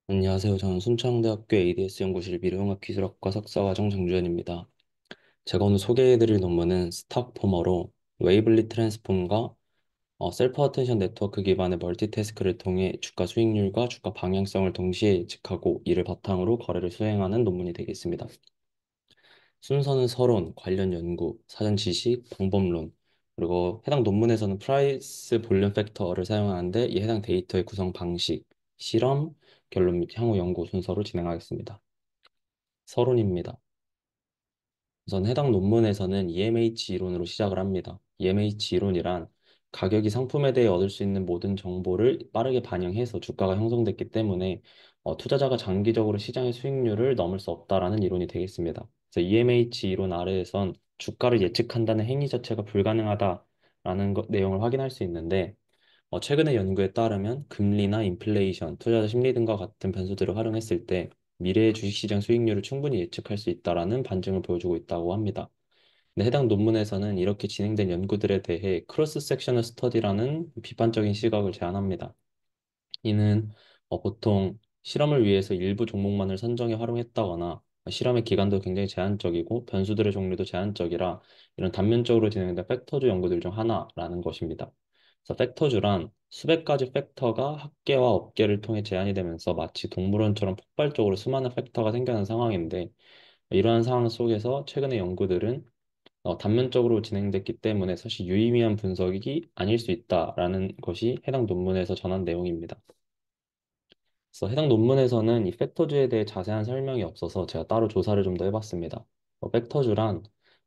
안녕하세요. 저는 순창대학교 ADS 연구실 미래융합기술학과 석사과정 정주현입니다. 제가 오늘 소개해드릴 논문은 스탁포머로 웨이블리 트랜스폼과 셀프 어텐션 네트워크 기반의 멀티태스크를 통해 주가 수익률과 주가 방향성을 동시에 예측하고 이를 바탕으로 거래를 수행하는 논문이 되겠습니다. 순서는 서론, 관련 연구, 사전 지식, 방법론, 그리고 해당 논문에서는 프라이스 볼륨 팩터를 사용하는데 이 해당 데이터의 구성 방식, 실험, 결론 및 향후 연구 순서로 진행하겠습니다. 서론입니다. 우선 해당 논문에서는 EMH 이론으로 시작을 합니다. EMH 이론이란 가격이 상품에 대해 얻을 수 있는 모든 정보를 빠르게 반영해서 주가가 형성됐기 때문에 투자자가 장기적으로 시장의 수익률을 넘을 수 없다라는 이론이 되겠습니다. 그래서 EMH 이론 아래에선 주가를 예측한다는 행위 자체가 불가능하다라는 내용을 확인할 수 있는데 최근의 연구에 따르면 금리나 인플레이션, 투자자 심리 등과 같은 변수들을 활용했을 때 미래의 주식시장 수익률을 충분히 예측할 수 있다라는 반증을 보여주고 있다고 합니다. 근데 해당 논문에서는 이렇게 진행된 연구들에 대해 크로스 섹셔널 스터디라는 비판적인 시각을 제안합니다. 이는 보통 실험을 위해서 일부 종목만을 선정해 활용했다거나 실험의 기간도 굉장히 제한적이고 변수들의 종류도 제한적이라 이런 단면적으로 진행된 팩터주 연구들 중 하나라는 것입니다. 그래서 팩터주란 수백 가지 팩터가 학계와 업계를 통해 제한이 되면서 마치 동물원처럼 폭발적으로 수많은 팩터가 생겨난 상황인데 이러한 상황 속에서 최근의 연구들은 단면적으로 진행됐기 때문에 사실 유의미한 분석이 아닐 수 있다라는 것이 해당 논문에서 전한 내용입니다. 그래서 해당 논문에서는 이 팩터주에 대해 자세한 설명이 없어서 제가 따로 조사를 좀 더 해봤습니다. 팩터주란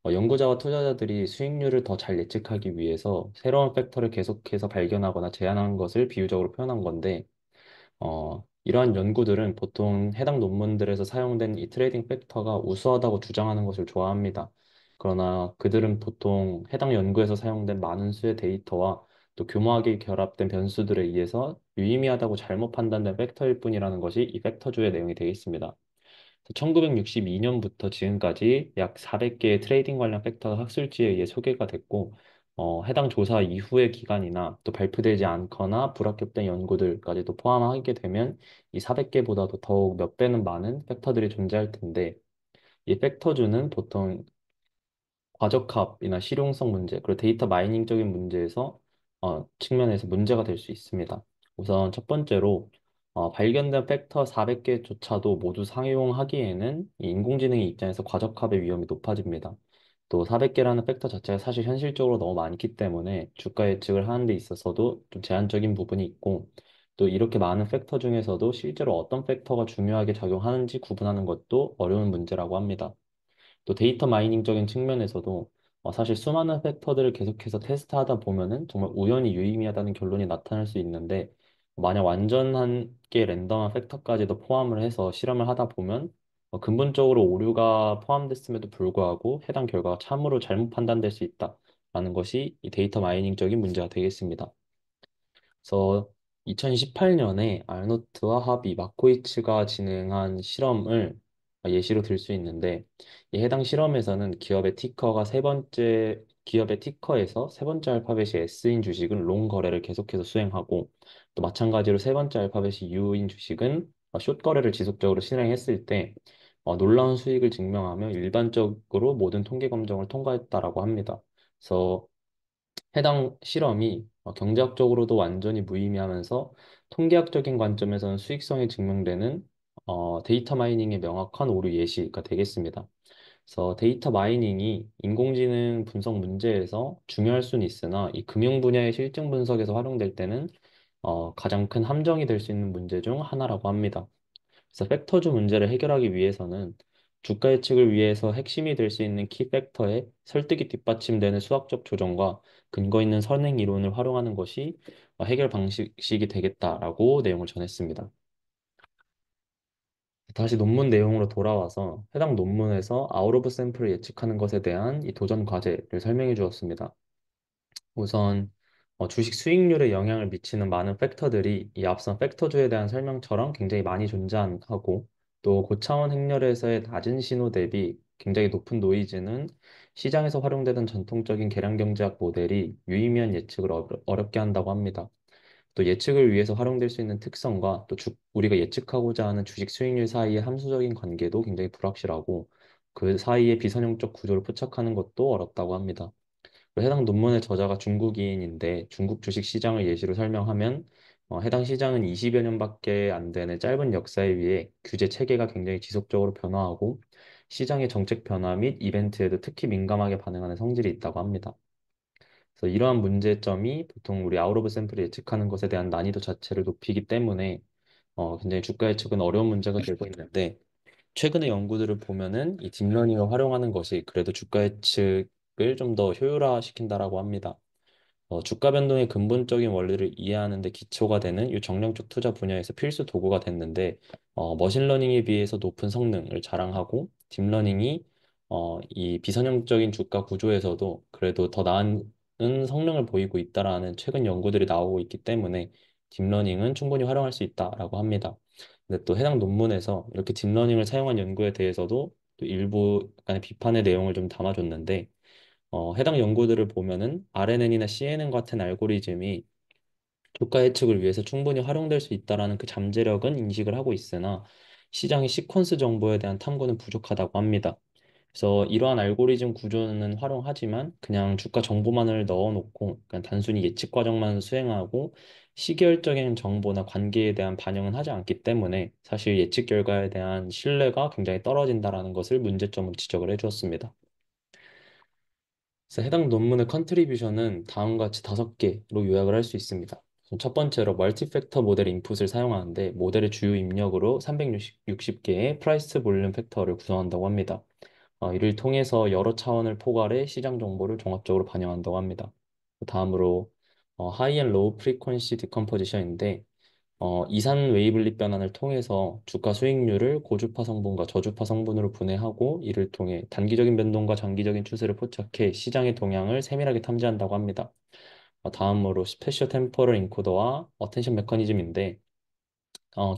연구자와 투자자들이 수익률을 더 잘 예측하기 위해서 새로운 팩터를 계속해서 발견하거나 제안하는 것을 비유적으로 표현한 건데 이러한 연구들은 보통 해당 논문들에서 사용된 이 트레이딩 팩터가 우수하다고 주장하는 것을 좋아합니다. 그러나 그들은 보통 해당 연구에서 사용된 많은 수의 데이터와 또 교묘하게 결합된 변수들에 의해서 유의미하다고 잘못 판단된 팩터일 뿐이라는 것이 이 팩터주의 내용이 되겠습니다. 1962년부터 지금까지 약 400개의 트레이딩 관련 팩터가 학술지에 의해 소개가 됐고, 해당 조사 이후의 기간이나 또 발표되지 않거나 불합격된 연구들까지도 포함하게 되면 이 400개보다도 더욱 몇 배는 많은 팩터들이 존재할 텐데, 이 팩터주는 보통 과적합이나 실용성 문제, 그리고 데이터 마이닝적인 문제에서 측면에서 문제가 될 수 있습니다. 우선 첫 번째로 발견된 팩터 400개조차도 모두 상용하기에는 이 인공지능의 입장에서 과적합의 위험이 높아집니다. 또 400개라는 팩터 자체가 사실 현실적으로 너무 많기 때문에 주가 예측을 하는 데 있어서도 좀 제한적인 부분이 있고 또 이렇게 많은 팩터 중에서도 실제로 어떤 팩터가 중요하게 작용하는지 구분하는 것도 어려운 문제라고 합니다. 또 데이터 마이닝적인 측면에서도 사실 수많은 팩터들을 계속해서 테스트하다 보면은 정말 우연히 유의미하다는 결론이 나타날 수 있는데 만약 완전하게 랜덤한 팩터까지도 포함을 해서 실험을 하다 보면 근본적으로 오류가 포함됐음에도 불구하고 해당 결과가 참으로 잘못 판단될 수 있다라는 것이 이 데이터 마이닝적인 문제가 되겠습니다. 그래서 2018년에 알노트와 하비, 마코이츠가 진행한 실험을 예시로 들 수 있는데 이 해당 실험에서는 기업의 티커에서 세 번째 알파벳이 S인 주식은 롱 거래를 계속해서 수행하고 또 마찬가지로 세 번째 알파벳이 U인 주식은 숏 거래를 지속적으로 실행했을 때 놀라운 수익을 증명하며 일반적으로 모든 통계 검정을 통과했다라고 합니다. 그래서 해당 실험이 경제학적으로도 완전히 무의미하면서 통계학적인 관점에서는 수익성이 증명되는 데이터 마이닝의 명확한 오류 예시가 되겠습니다. 그래서 데이터 마이닝이 인공지능 분석 문제에서 중요할 수는 있으나 이 금융 분야의 실증 분석에서 활용될 때는 가장 큰 함정이 될 수 있는 문제 중 하나라고 합니다. 그래서 팩터주 문제를 해결하기 위해서는 주가 예측을 위해서 핵심이 될 수 있는 키 팩터에 설득이 뒷받침되는 수학적 조정과 근거 있는 선행 이론을 활용하는 것이 해결 방식이 되겠다라고 내용을 전했습니다. 다시 논문 내용으로 돌아와서 해당 논문에서 아웃 오브 샘플을 예측하는 것에 대한 이 도전 과제를 설명해 주었습니다. 우선 주식 수익률에 영향을 미치는 많은 팩터들이 이 앞선 팩터주에 대한 설명처럼 굉장히 많이 존재하고 또 고차원 행렬에서의 낮은 신호 대비 굉장히 높은 노이즈는 시장에서 활용되던 전통적인 계량 경제학 모델이 유의미한 예측을 어렵게 한다고 합니다. 또 예측을 위해서 활용될 수 있는 특성과 또 우리가 예측하고자 하는 주식 수익률 사이의 함수적인 관계도 굉장히 불확실하고 그 사이의 비선형적 구조를 포착하는 것도 어렵다고 합니다. 해당 논문의 저자가 중국인인데 중국 주식 시장을 예시로 설명하면 해당 시장은 20여 년밖에 안 되는 짧은 역사에 비해 규제 체계가 굉장히 지속적으로 변화하고 시장의 정책 변화 및 이벤트에도 특히 민감하게 반응하는 성질이 있다고 합니다. 그래서 이러한 문제점이 보통 우리 아웃 오브 샘플을 예측하는 것에 대한 난이도 자체를 높이기 때문에 굉장히 주가 예측은 어려운 문제가 되고 있는데 최근의 연구들을 보면은 이 딥러닝을 활용하는 것이 그래도 주가 예측을 좀 더 효율화시킨다라고 합니다. 주가 변동의 근본적인 원리를 이해하는 데 기초가 되는 이 정량적 투자 분야에서 필수 도구가 됐는데, 머신러닝에 비해서 높은 성능을 자랑하고, 딥러닝이 이 비선형적인 주가 구조에서도 그래도 더 나은 성능을 보이고 있다라는 최근 연구들이 나오고 있기 때문에 딥러닝은 충분히 활용할 수 있다라고 합니다. 근데 또 해당 논문에서 이렇게 딥러닝을 사용한 연구에 대해서도 또 일부 약간의 비판의 내용을 좀 담아줬는데, 해당 연구들을 보면은 RNN이나 CNN 같은 알고리즘이 주가 예측을 위해서 충분히 활용될 수 있다라는 그 잠재력은 인식을 하고 있으나 시장의 시퀀스 정보에 대한 탐구는 부족하다고 합니다. 그래서 이러한 알고리즘 구조는 활용하지만 그냥 주가 정보만을 넣어놓고 그냥 단순히 예측 과정만 수행하고 시기열적인 정보나 관계에 대한 반영은 하지 않기 때문에 사실 예측 결과에 대한 신뢰가 굉장히 떨어진다라는 것을 문제점으로 지적을 해주었습니다. 그래서 해당 논문의 컨트리뷰션은 다음과 같이 5개로 요약을 할 수 있습니다. 첫 번째로 멀티팩터 모델 인풋을 사용하는데 모델의 주요 입력으로 360개의 프라이스 볼륨 팩터를 구성한다고 합니다. 이를 통해서 여러 차원을 포괄해 시장 정보를 종합적으로 반영한다고 합니다. 다음으로 하이 앤 로우 프리퀀시 디컴포지션인데 이산 웨이블리 변환을 통해서 주가 수익률을 고주파 성분과 저주파 성분으로 분해하고 이를 통해 단기적인 변동과 장기적인 추세를 포착해 시장의 동향을 세밀하게 탐지한다고 합니다. 다음으로 스페셜 템포럴 인코더와 어텐션 메커니즘인데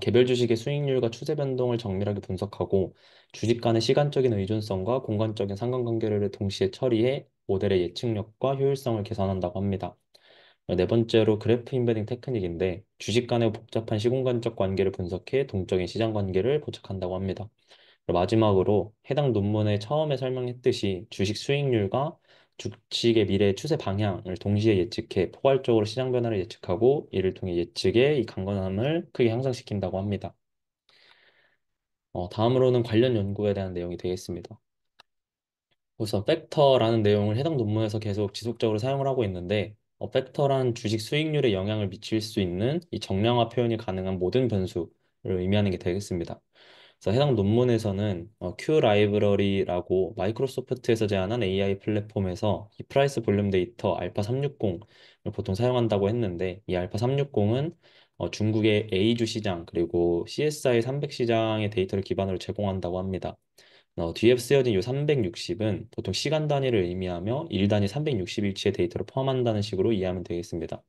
개별 주식의 수익률과 추세 변동을 정밀하게 분석하고 주식 간의 시간적인 의존성과 공간적인 상관관계를 동시에 처리해 모델의 예측력과 효율성을 개선한다고 합니다. 네 번째로 그래프 임베딩 테크닉인데 주식 간의 복잡한 시공간적 관계를 분석해 동적인 시장 관계를 포착한다고 합니다. 그리고 마지막으로 해당 논문의 처음에 설명했듯이 주식 수익률과 주식의 미래 추세 방향을 동시에 예측해 포괄적으로 시장 변화를 예측하고 이를 통해 예측의 이 강건함을 크게 향상시킨다고 합니다. 다음으로는 관련 연구에 대한 내용이 되겠습니다. 우선 팩터라는 내용을 해당 논문에서 계속 지속적으로 사용을 하고 있는데 팩터란 주식 수익률에 영향을 미칠 수 있는 이 정량화 표현이 가능한 모든 변수를 의미하는 게 되겠습니다. 그래서 해당 논문에서는 Q 라이브러리라고 마이크로소프트에서 제안한 AI 플랫폼에서 이 프라이스 볼륨 데이터 알파 360을 보통 사용한다고 했는데 이 알파 360은 중국의 A주 시장 그리고 CSI 300 시장의 데이터를 기반으로 제공한다고 합니다. 뒤에 쓰여진 이 360은 보통 시간 단위를 의미하며 일 단위 360일치의 데이터를 포함한다는 식으로 이해하면 되겠습니다.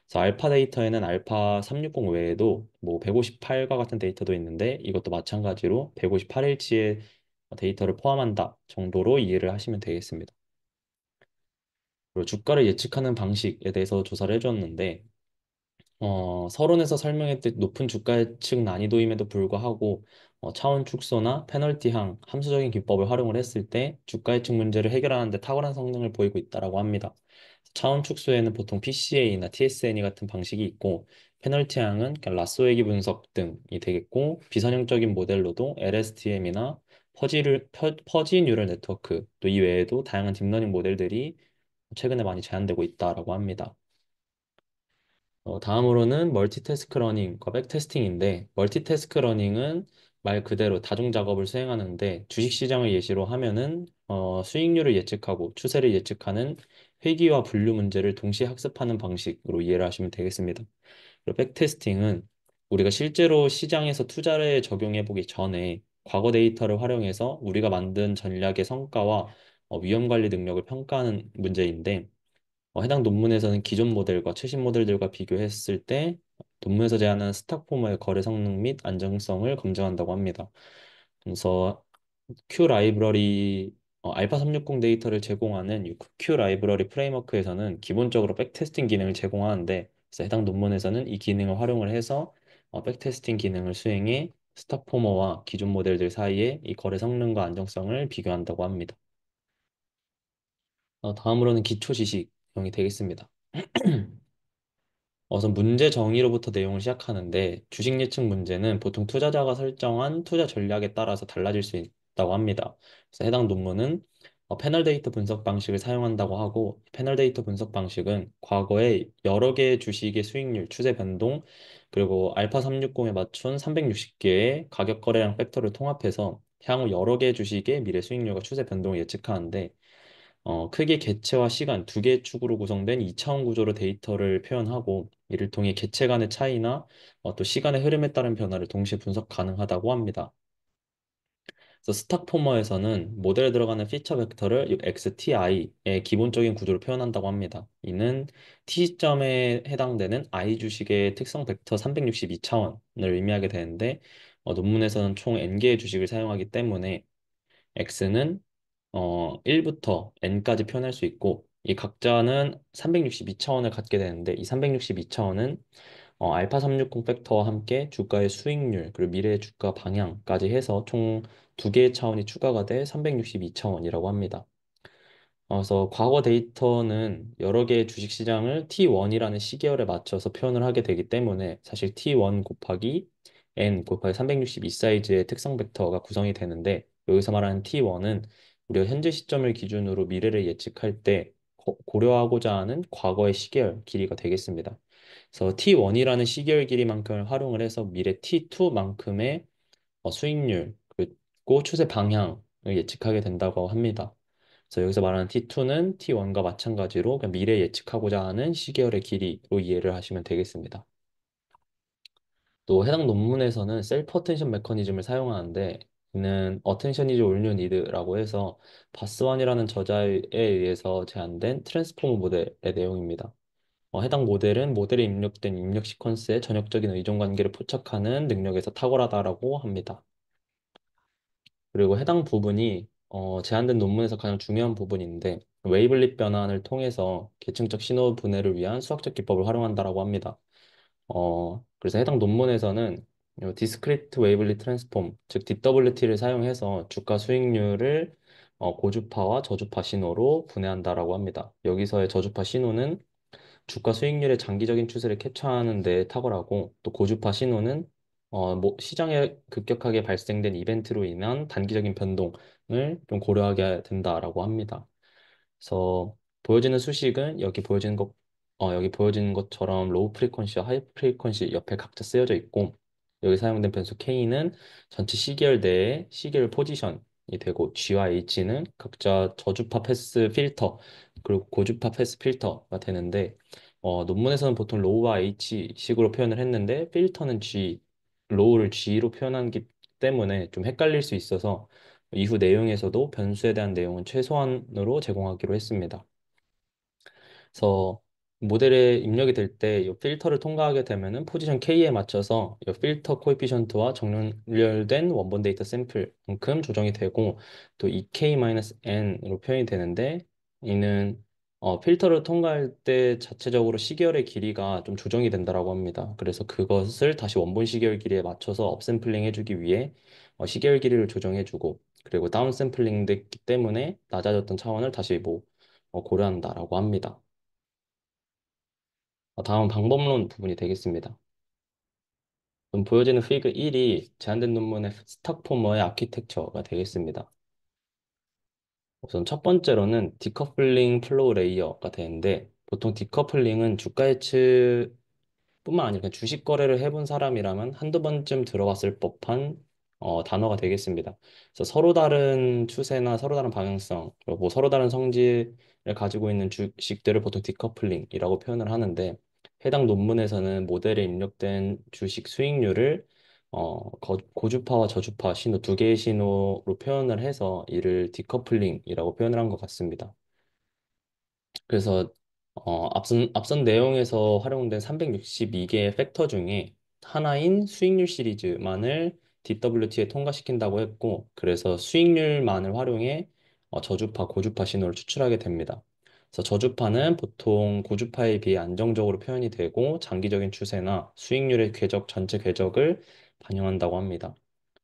그래서 알파 데이터에는 알파 360 외에도 뭐 158과 같은 데이터도 있는데 이것도 마찬가지로 158일치의 데이터를 포함한다 정도로 이해를 하시면 되겠습니다. 그리고 주가를 예측하는 방식에 대해서 조사를 해줬는데 서론에서 설명했듯 높은 주가 예측 난이도임에도 불구하고 차원 축소나 페널티항, 함수적인 기법을 활용을 했을 때 주가 예측 문제를 해결하는 데 탁월한 성능을 보이고 있다고 합니다. 차원 축소에는 보통 PCA나 TSNE 같은 방식이 있고 페널티항은 그냥 라쏘 얘기 분석 등이 되겠고 비선형적인 모델로도 LSTM이나 퍼지 뉴럴 네트워크 또 이 외에도 다양한 딥러닝 모델들이 최근에 많이 제한되고 있다라고 합니다. 다음으로는 멀티태스크 러닝과 백테스팅인데 멀티태스크 러닝은 말 그대로 다중 작업을 수행하는데 주식 시장을 예시로 하면은 수익률을 예측하고 추세를 예측하는 회귀와 분류 문제를 동시에 학습하는 방식으로 이해를 하시면 되겠습니다. 그리고 백테스팅은 우리가 실제로 시장에서 투자를 적용해 보기 전에 과거 데이터를 활용해서 우리가 만든 전략의 성과와 위험 관리 능력을 평가하는 문제인데 해당 논문에서는 기존 모델과 최신 모델들과 비교했을 때 논문에서 제안하는 스탁포머의 거래 성능 및 안정성을 검증한다고 합니다. 그래서 Q 라이브러리 알파 360 데이터를 제공하는 이 Q 라이브러리 프레임워크에서는 기본적으로 백테스팅 기능을 제공하는데 그래서 해당 논문에서는 이 기능을 활용을 해서 백테스팅 기능을 수행해 스탁포머와 기존 모델들 사이에 이 거래 성능과 안정성을 비교한다고 합니다. 다음으로는 기초 지식형이 되겠습니다. 우선 문제 정의로부터 내용을 시작하는데 주식 예측 문제는 보통 투자자가 설정한 투자 전략에 따라서 달라질 수 있다고 합니다. 그래서 해당 논문은 패널 데이터 분석 방식을 사용한다고 하고 패널 데이터 분석 방식은 과거에 여러 개의 주식의 수익률, 추세 변동, 그리고 알파 360에 맞춘 360개의 가격 거래량 팩터를 통합해서 향후 여러 개의 주식의 미래 수익률과 추세 변동을 예측하는데 크게 개체와 시간 두 개의 축으로 구성된 2차원 구조로 데이터를 표현하고 이를 통해 개체 간의 차이나 또 시간의 흐름에 따른 변화를 동시에 분석 가능하다고 합니다. 그래서 스탁포머에서는 모델에 들어가는 피처 벡터를 XTI의 기본적인 구조로 표현한다고 합니다. 이는 T 시점에 해당되는 I 주식의 특성 벡터 362차원을 의미하게 되는데 논문에서는 총 N개의 주식을 사용하기 때문에 X는 1부터 n까지 표현할 수 있고 이 각자는 362차원을 갖게 되는데 이 362차원은 알파 360 팩터와 함께 주가의 수익률 그리고 미래의 주가 방향까지 해서 총 두 개의 차원이 추가가 돼 362차원이라고 합니다. 그래서 과거 데이터는 여러 개의 주식시장을 T1이라는 시계열에 맞춰서 표현을 하게 되기 때문에 사실 T1 곱하기 N 곱하기 362 사이즈의 특성 벡터가 구성이 되는데 여기서 말하는 T1은 우리가 현재 시점을 기준으로 미래를 예측할 때 고려하고자 하는 과거의 시계열 길이가 되겠습니다. 그래서 T1이라는 시계열 길이만큼을 활용을 해서 미래 T2만큼의 수익률 그리고 추세 방향을 예측하게 된다고 합니다. 그래서 여기서 말하는 T2는 T1과 마찬가지로 그냥 미래 예측하고자 하는 시계열의 길이로 이해를 하시면 되겠습니다. 또 해당 논문에서는 셀프 어텐션 메커니즘을 사용하는데 이는 attention is all you need라고 해서 바스완이라는 저자에 의해서 제안된 트랜스포머 모델의 내용입니다. 해당 모델은 모델에 입력된 입력 시퀀스의 전역적인 의존 관계를 포착하는 능력에서 탁월하다라고 합니다. 그리고 해당 부분이 제한된 논문에서 가장 중요한 부분인데 웨이블릿 변환을 통해서 계층적 신호 분해를 위한 수학적 기법을 활용한다라고 합니다. 그래서 해당 논문에서는 디스크리트 웨이블리 트랜스폼, 즉 DWT를 사용해서 주가 수익률을 고주파와 저주파 신호로 분해한다라고 합니다. 여기서의 저주파 신호는 주가 수익률의 장기적인 추세를 캡처하는 데 탁월하고 또 고주파 신호는 시장에 급격하게 발생된 이벤트로 인한 단기적인 변동을 좀 고려하게 된다라고 합니다. 그래서 보여지는 수식은 여기 보여지는 것처럼 로우 프리퀀시와 하이 프리퀀시 옆에 각자 쓰여져 있고 여기 사용된 변수 K는 전체 시계열 내의 시계열 포지션이 되고 G와 H는 각자 저주파 패스 필터 그리고 고주파 패스 필터가 되는데 논문에서는 보통 로우와 H 식으로 표현을 했는데 필터는 G, 로우를 G로 표현하기 때문에 좀 헷갈릴 수 있어서 이후 내용에서도 변수에 대한 내용은 최소한으로 제공하기로 했습니다. 그래서 모델에 입력이 될 때 이 필터를 통과하게 되면은 포지션 K에 맞춰서 이 필터 코에피션트와 정렬된 원본 데이터 샘플만큼 조정이 되고 또 EK-N으로 표현이 되는데 이는 필터를 통과할 때 자체적으로 시계열의 길이가 좀 조정이 된다라고 합니다. 그래서 그것을 다시 원본 시계열 길이에 맞춰서 업샘플링 해주기 위해 시계열 길이를 조정해주고 그리고 다운샘플링 됐기 때문에 낮아졌던 차원을 다시 고려한다라고 합니다. 다음 방법론 부분이 되겠습니다. 그럼 보여지는 피그 1이 제한된 논문의 스탁포머의 아키텍처가 되겠습니다. 우선 첫 번째로는 디커플링 플로우 레이어가 되는데 보통 디커플링은 주가 예측 뿐만 아니라 그냥 주식 거래를 해본 사람이라면 한두 번쯤 들어봤을 법한 단어가 되겠습니다. 그래서 서로 다른 추세나 서로 다른 방향성, 그리고 뭐 서로 다른 성질을 가지고 있는 주식들을 보통 디커플링이라고 표현을 하는데 해당 논문에서는 모델에 입력된 주식 수익률을 고주파와 저주파 신호 두 개의 신호로 표현을 해서 이를 디커플링이라고 표현을 한 것 같습니다. 그래서 앞선 내용에서 활용된 362개의 팩터 중에 하나인 수익률 시리즈만을 DWT에 통과시킨다고 했고, 그래서 수익률만을 활용해 저주파, 고주파 신호를 추출하게 됩니다. 그래서 저주파는 보통 고주파에 비해 안정적으로 표현이 되고 장기적인 추세나 수익률의 궤적 전체 궤적을 반영한다고 합니다.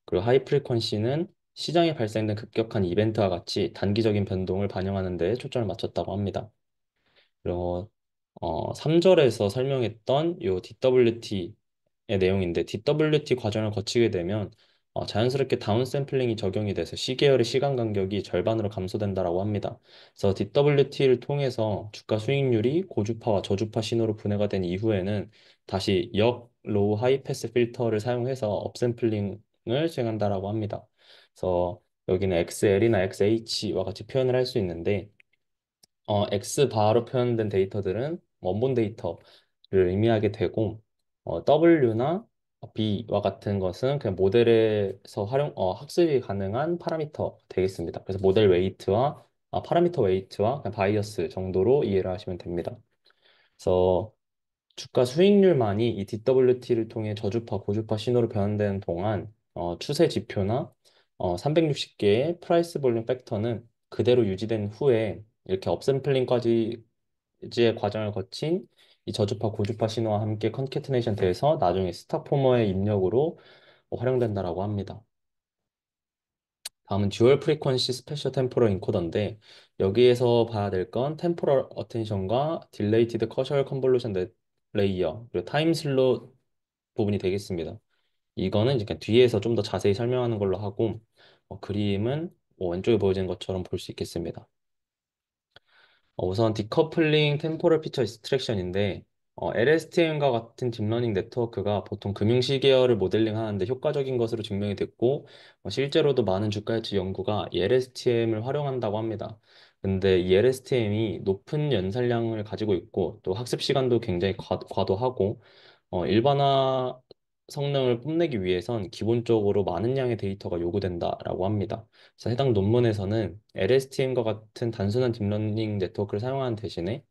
그리고 하이 프리퀀시는 시장에 발생된 급격한 이벤트와 같이 단기적인 변동을 반영하는 데 초점을 맞췄다고 합니다. 그리고 3절에서 설명했던 요 DWT의 내용인데 DWT 과정을 거치게 되면 자연스럽게 다운 샘플링이 적용이 돼서 시계열의 시간 간격이 절반으로 감소된다라고 합니다. 그래서 DWT를 통해서 주가 수익률이 고주파와 저주파 신호로 분해가 된 이후에는 다시 역 로우 하이 패스 필터를 사용해서 업샘플링을 수행한다라고 합니다. 그래서 여기는 XL이나 XH와 같이 표현을 할 수 있는데 X바로 표현된 데이터들은 원본 데이터를 의미하게 되고, W나 B와 같은 것은 그냥 모델에서 학습이 가능한 파라미터 되겠습니다. 그래서 모델 웨이트와, 파라미터 웨이트와 그냥 바이어스 정도로 이해를 하시면 됩니다. 그래서 주가 수익률만이 이 DWT를 통해 저주파, 고주파 신호로 변환되는 동안 추세 지표나 360개의 프라이스 볼륨 팩터는 그대로 유지된 후에 이렇게 업샘플링까지의 과정을 거친 이 저주파, 고주파 신호와 함께 컨캐트네이션 돼서 나중에 스탁포머의 입력으로 활용된다라고 합니다. 다음은 듀얼 프리퀀시 스페셜 템포럴 인코더인데 여기에서 봐야 될 건 템포럴 어텐션과 딜레이티드 커셔 컨볼루션 레이어 그리고 타임 슬롯 부분이 되겠습니다. 이거는 이제 그냥 뒤에서 좀 더 자세히 설명하는 걸로 하고 그림은 왼쪽에 보여지는 것처럼 볼 수 있겠습니다. 우선 디커플링 템포럴 피처 익스트랙션인데 LSTM과 같은 딥러닝 네트워크가 보통 금융시 계열을 모델링 하는데 효과적인 것으로 증명이 됐고 실제로도 많은 주가 해치 연구가 이 LSTM을 활용한다고 합니다. 근데 이 LSTM이 높은 연산량을 가지고 있고 또 학습 시간도 굉장히 과도하고 일반화 성능을 뽐내기 위해선 기본적으로 많은 양의 데이터가 요구된다라고 합니다. 그래서 해당 논문에서는 LSTM과 같은 단순한 딥러닝 네트워크를 사용하는 대신에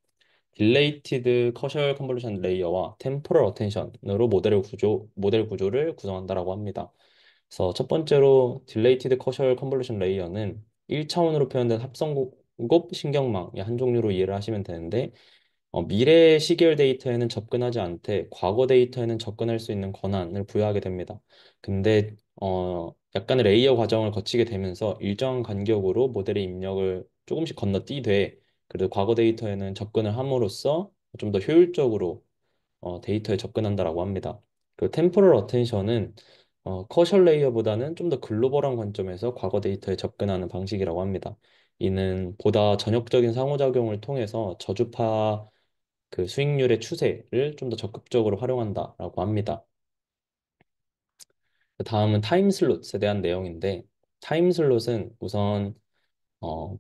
딜레이티드 커셜 컨볼루션 레이어와 템포럴 어텐션으로 모델 구조를 구성한다라고 합니다. 그래서 첫 번째로 딜레이티드 커셜 컨볼루션 레이어는 1차원으로 표현된 합성곱 신경망의 한 종류로 이해를 하시면 되는데 미래 시계열 데이터에는 접근하지 않되 과거 데이터에는 접근할 수 있는 권한을 부여하게 됩니다. 근데 약간의 레이어 과정을 거치게 되면서 일정 간격으로 모델의 입력을 조금씩 건너뛰되 그래도 과거 데이터에는 접근을 함으로써 좀 더 효율적으로 데이터에 접근한다라고 합니다. 그 템포럴 어텐션은 커셜 레이어보다는 좀 더 글로벌한 관점에서 과거 데이터에 접근하는 방식이라고 합니다. 이는 보다 전역적인 상호작용을 통해서 저주파 그 수익률의 추세를 좀 더 적극적으로 활용한다라고 합니다. 다음은 타임 슬롯에 대한 내용인데 타임 슬롯은 우선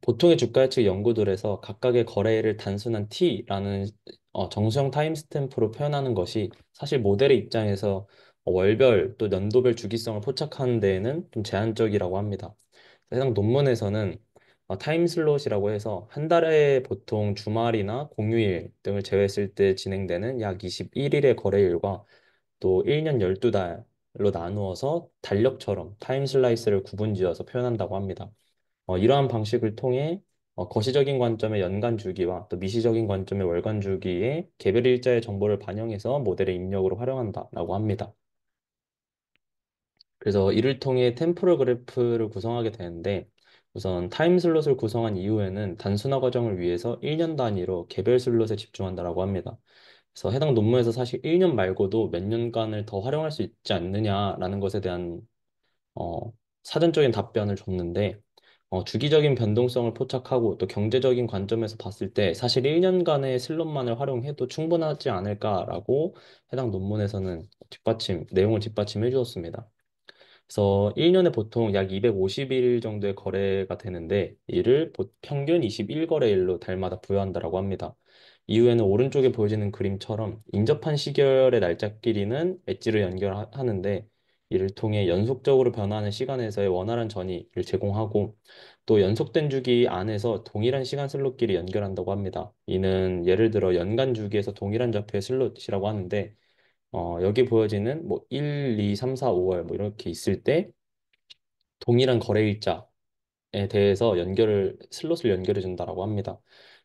보통의 주가 예측 연구들에서 각각의 거래일을 단순한 T라는 정수형 타임스탬프로 표현하는 것이 사실 모델의 입장에서 월별 또 연도별 주기성을 포착하는 데에는 좀 제한적이라고 합니다. 해당 논문에서는 타임슬롯이라고 해서 한 달에 보통 주말이나 공휴일 등을 제외했을 때 진행되는 약 21일의 거래일과 또 1년 12달로 나누어서 달력처럼 타임슬라이스를 구분지어서 표현한다고 합니다. 이러한 방식을 통해 거시적인 관점의 연간 주기와 또 미시적인 관점의 월간 주기의 개별 일자의 정보를 반영해서 모델의 입력으로 활용한다라고 합니다. 그래서 이를 통해 템포럴 그래프를 구성하게 되는데 우선 타임 슬롯을 구성한 이후에는 단순화 과정을 위해서 1년 단위로 개별 슬롯에 집중한다라고 합니다. 그래서 해당 논문에서 사실 1년 말고도 몇 년간을 더 활용할 수 있지 않느냐라는 것에 대한 어, 사전적인 답변을 줬는데 주기적인 변동성을 포착하고 또 경제적인 관점에서 봤을 때 사실 1년간의 슬롯만을 활용해도 충분하지 않을까라고 해당 논문에서는 내용을 뒷받침해 주었습니다. 그래서 1년에 보통 약 250일 정도의 거래가 되는데 이를 평균 21거래일로 달마다 부여한다라고 합니다. 이후에는 오른쪽에 보여지는 그림처럼 인접한 시결의 날짜끼리는 엣지를 연결하는데 이를 통해 연속적으로 변화하는 시간에서의 원활한 전이를 제공하고 또 연속된 주기 안에서 동일한 시간 슬롯끼리 연결한다고 합니다. 이는 예를 들어 연간 주기에서 동일한 좌표의 슬롯이라고 하는데 여기 보여지는 뭐 1, 2, 3, 4, 5월 뭐 이렇게 있을 때 동일한 거래 일자에 대해서 슬롯을 연결해 준다라고 합니다.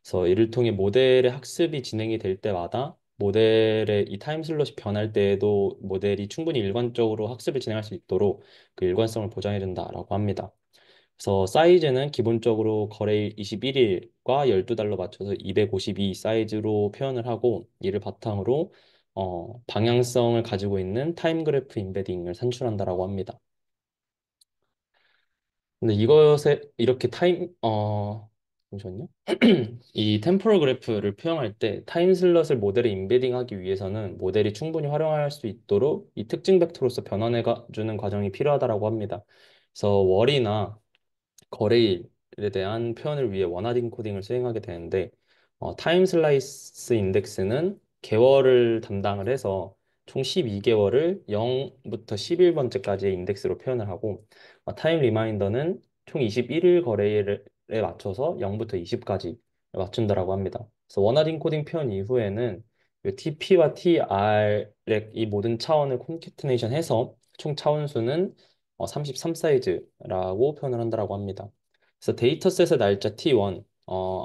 그래서 이를 통해 모델의 학습이 진행이 될 때마다 모델의 이 타임 슬롯이 변할 때에도 모델이 충분히 일관적으로 학습을 진행할 수 있도록 그 일관성을 보장해 준다라고 합니다. 그래서 사이즈는 기본적으로 거래일 21일과 12달러 맞춰서 252 사이즈로 표현을 하고 이를 바탕으로 방향성을 가지고 있는 타임 그래프 임베딩을 산출한다라고 합니다. 근데 이것에 이렇게 잠시만요. 이 템포럴 그래프를 표현할 때 타임 슬롯을 모델에 임베딩하기 위해서는 모델이 충분히 활용할 수 있도록 이 특징 벡터로서 변환해 주는 과정이 필요하다라고 합니다. 그래서 월이나 거래일에 대한 표현을 위해 원하드 코딩을 수행하게 되는데 타임 슬라이스 인덱스는 개월을 담당을 해서 총 12개월을 0부터 11번째까지의 인덱스로 표현을 하고 타임 리마인더는 총 21일 거래일에 맞춰서 0부터 20까지 맞춘다라고 합니다. 그래서 원하드 코딩 표현 이후에는 TP와 TR의 이 모든 차원을 콘캐트네이션 해서 총 차원수는 33 사이즈라고 표현을 한다라고 합니다. 그래서 데이터셋의 날짜 T1,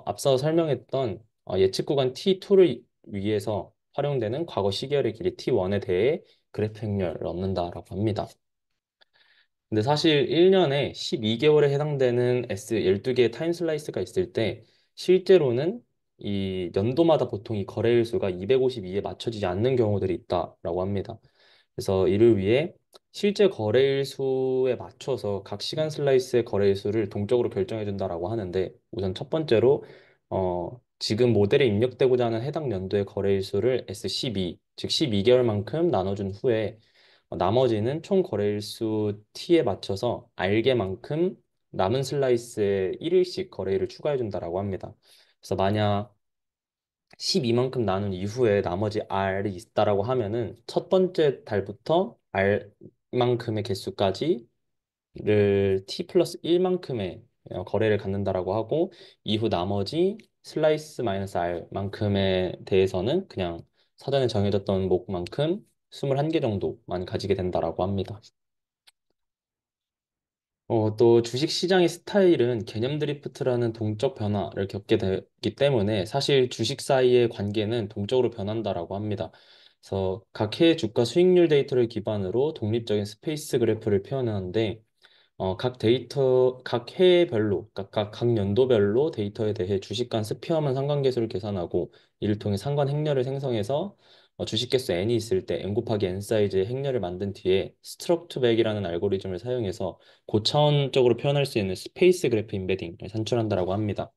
앞서 설명했던 예측 구간 T2를 위해서 활용되는 과거 시계열의 길이 T1에 대해 그래프 행렬을 얻는다라고 합니다. 근데 사실 1년에 12개월에 해당되는 S 12개의 타임 슬라이스가 있을 때 실제로는 이 연도마다 보통 이 거래일 수가 252에 맞춰지지 않는 경우들이 있다라고 합니다. 그래서 이를 위해 실제 거래일 수에 맞춰서 각 시간 슬라이스의 거래일 수를 동적으로 결정해 준다라고 하는데 우선 첫 번째로 지금 모델에 입력되고자 하는 해당 연도의 거래일 수를 S12, 즉 12개월만큼 나눠준 후에 나머지는 총 거래일 수 T에 맞춰서 알게만큼 남은 슬라이스에 1일씩 거래일을 추가해 준다라고 합니다. 그래서 만약 12만큼 나눈 이후에 나머지 R이 있다라고 하면은 첫 번째 달부터 R만큼의 개수까지를 T 플러스 1만큼의 거래를 갖는다라고 하고 이후 나머지 슬라이스 마이너스 R만큼에 대해서는 그냥 사전에 정해졌던 목만큼 21개 정도만 가지게 된다라고 합니다. 또 주식 시장의 스타일은 개념 드리프트라는 동적 변화를 겪게 되기 때문에 사실 주식 사이의 관계는 동적으로 변한다라고 합니다. 그래서 각 해의 주가 수익률 데이터를 기반으로 독립적인 스페이스 그래프를 표현하는데 각 해별로, 각 연도별로 데이터에 대해 주식 간 스피어만 상관계수를 계산하고 이를 통해 상관 행렬을 생성해서 주식 개수 n이 있을 때 n 곱하기 n 사이즈의 행렬을 만든 뒤에 스트럭투백이라는 알고리즘을 사용해서 고차원적으로 표현할 수 있는 스페이스 그래프 임베딩을 산출한다라고 합니다.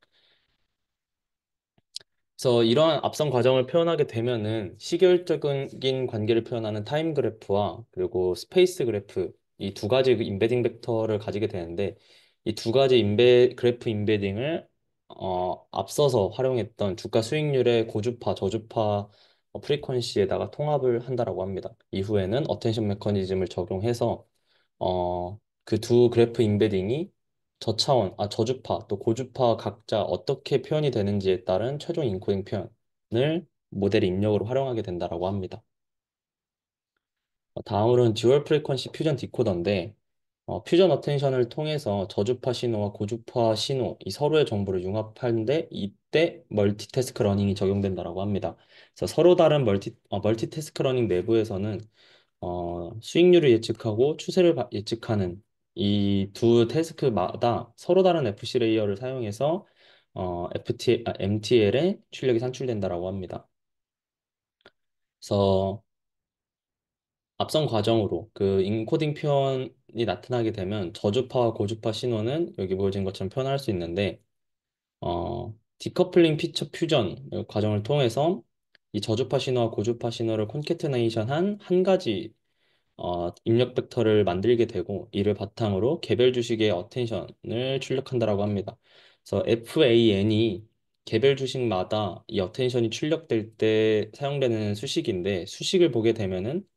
그래서 이러한 앞선 과정을 표현하게 되면은 시계열적인 관계를 표현하는 타임 그래프와 그리고 스페이스 그래프 이 두 가지 그 임베딩 벡터를 가지게 되는데 이 두 가지 그래프 임베딩을 앞서서 활용했던 주가 수익률의 고주파, 저주파 프리퀀시에다가 통합을 한다라고 합니다. 이후에는 어텐션 메커니즘을 적용해서 그 두 그래프 임베딩이 저주파, 또 고주파 각자 어떻게 표현이 되는지에 따른 최종 인코딩 표현을 모델의 입력으로 활용하게 된다라고 합니다. 다음으로는 듀얼 프리퀀시 퓨전 디코더인데, 퓨전 어텐션을 통해서 저주파 신호와 고주파 신호, 이 서로의 정보를 융합하는데 이때 멀티태스크 러닝이 적용된다라고 합니다. 그래서 서로 다른 멀티태스크 러닝 내부에서는 수익률을 예측하고 추세를 예측하는 이 두 태스크마다 서로 다른 FC 레이어를 사용해서 MTL의 출력이 산출된다라고 합니다. 그래서 앞선 과정으로 그 인코딩 표현이 나타나게 되면 저주파와 고주파 신호는 여기 보여진 것처럼 표현할 수 있는데 디커플링 피처 퓨전 과정을 통해서 이 저주파 신호와 고주파 신호를 콘캐트네이션한 한 가지 입력 벡터를 만들게 되고 이를 바탕으로 개별 주식의 어텐션을 출력한다라고 합니다. 그래서 FAN이 개별 주식마다 이 어텐션이 출력될 때 사용되는 수식인데 수식을 보게 되면은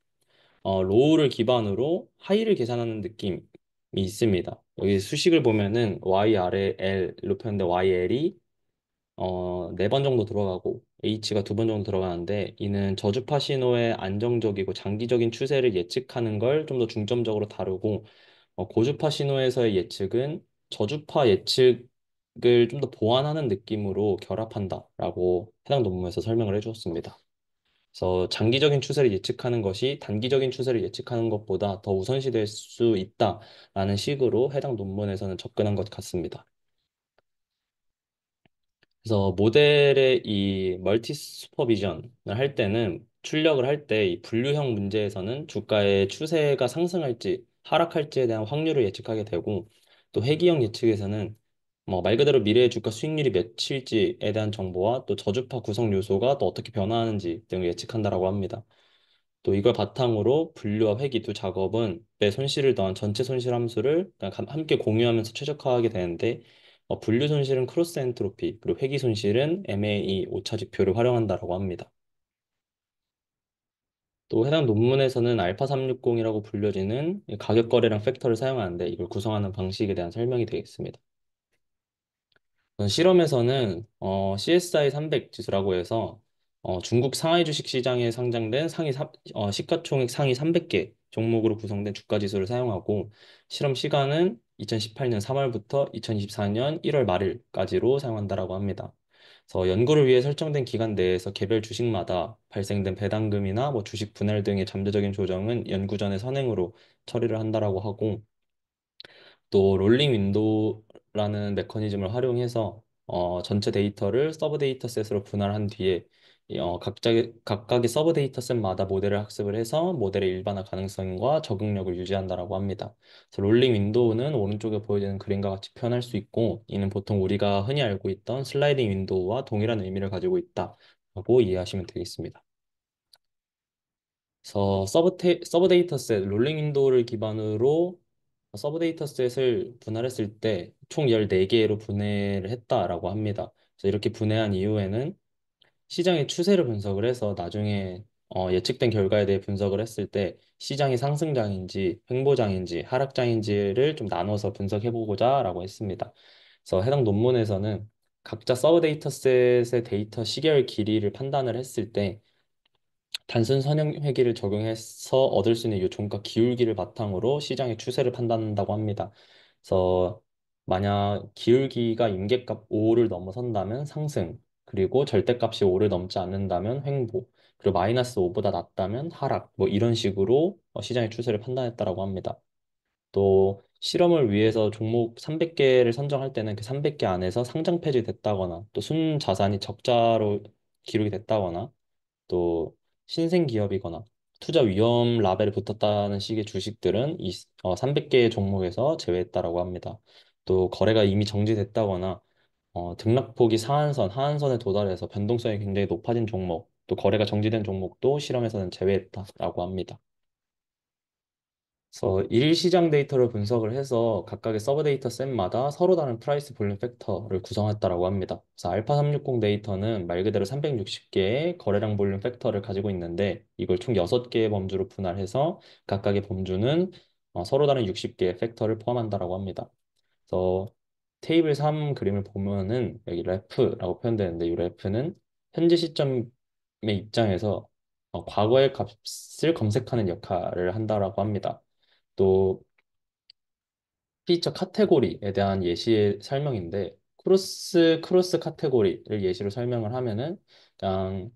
로우를 기반으로 하이를 계산하는 느낌이 있습니다. 여기 수식을 보면은 Y 아래 L로 표현된 YL이 4번 정도 들어가고 H가 2번 정도 들어가는데 이는 저주파 신호의 안정적이고 장기적인 추세를 예측하는 걸 좀 더 중점적으로 다루고 고주파 신호에서의 예측은 저주파 예측 좀 더 보완하는 느낌으로 결합한다라고 해당 논문에서 설명을 해주었습니다. 그래서 장기적인 추세를 예측하는 것이 단기적인 추세를 예측하는 것보다 더 우선시될 수 있다라는 식으로 해당 논문에서는 접근한 것 같습니다. 그래서 모델의 이 멀티 슈퍼비전을 할 때는 출력을 할 때 이 분류형 문제에서는 주가의 추세가 상승할지 하락할지에 대한 확률을 예측하게 되고 또 회귀형 예측에서는 뭐 말 그대로 미래의 주가 수익률이 몇일지에 대한 정보와 또 저주파 구성 요소가 또 어떻게 변화하는지 등을 예측한다라고 합니다. 또 이걸 바탕으로 분류와 회귀 두 작업은 매 손실을 더한 전체 손실 함수를 그냥 함께 공유하면서 최적화하게 되는데 분류 손실은 크로스 엔트로피 그리고 회귀 손실은 MAE 오차 지표를 활용한다라고 합니다. 또 해당 논문에서는 알파 360이라고 불려지는 이 가격 거래량 팩터를 사용하는데 이걸 구성하는 방식에 대한 설명이 되겠습니다. 실험에서는 CSI 300 지수라고 해서 중국 상하이 주식 시장에 상장된 시가총액 상위 300개 종목으로 구성된 주가 지수를 사용하고 실험 시간은 2018년 3월부터 2024년 1월 말일까지로 사용한다라고 합니다. 그래서 연구를 위해 설정된 기간 내에서 개별 주식마다 발생된 배당금이나 뭐 주식 분할 등의 잠재적인 조정은 연구 전에 선행으로 처리를 한다라고 하고 또 롤링 윈도우라는 메커니즘을 활용해서 전체 데이터를 서브 데이터 셋으로 분할한 뒤에 각각의 서브 데이터 셋마다 모델을 학습을 해서 모델의 일반화 가능성과 적응력을 유지한다라고 합니다. 그래서 롤링 윈도우는 오른쪽에 보여지는 그림과 같이 표현할 수 있고 이는 보통 우리가 흔히 알고 있던 슬라이딩 윈도우와 동일한 의미를 가지고 있다라고 이해하시면 되겠습니다. 그래서 서브 데이터셋 롤링 윈도우를 기반으로 서브 데이터셋을 분할했을 때 총 14개로 분해를 했다라고 합니다. 그래서 이렇게 분해한 이후에는 시장의 추세를 분석을 해서 나중에 예측된 결과에 대해 분석을 했을 때 시장이 상승장인지 횡보장인지 하락장인지를 좀 나눠서 분석해보고자라고 했습니다. 그래서 해당 논문에서는 각자 서브 데이터셋의 데이터 시계열 길이를 판단을 했을 때 단순 선형회귀를 적용해서 얻을 수 있는 이 종가 기울기를 바탕으로 시장의 추세를 판단한다고 합니다. 그래서 만약 기울기가 임계값 5를 넘어선다면 상승, 그리고 절대값이 5를 넘지 않는다면 횡보, 그리고 마이너스 5보다 낮다면 하락, 뭐 이런 식으로 시장의 추세를 판단했다라고 합니다. 또 실험을 위해서 종목 300개를 선정할 때는 그 300개 안에서 상장 폐지됐다거나 또 순 자산이 적자로 기록이 됐다거나 또 신생 기업이거나 투자 위험 라벨이 붙었다는 식의 주식들은 300개의 종목에서 제외했다라고 합니다. 또 거래가 이미 정지됐다거나 등락폭이 상한선, 하한선에 도달해서 변동성이 굉장히 높아진 종목, 또 거래가 정지된 종목도 실험에서는 제외했다라고 합니다. 그래서 일시장 데이터를 분석을 해서 각각의 서브 데이터 셋마다 서로 다른 프라이스 볼륨 팩터를 구성했다라고 합니다. 그래서 알파 360 데이터는 말 그대로 360개의 거래량 볼륨 팩터를 가지고 있는데 이걸 총 6개의 범주로 분할해서 각각의 범주는 서로 다른 60개의 팩터를 포함한다라고 합니다. 그래서 테이블 3 그림을 보면은 여기 레프라고 표현되는데 이 레프는 현재 시점의 입장에서 과거의 값을 검색하는 역할을 한다라고 합니다. 또 피처 카테고리에 대한 예시의 설명인데 크로스 카테고리를 예시로 설명을 하면은 그냥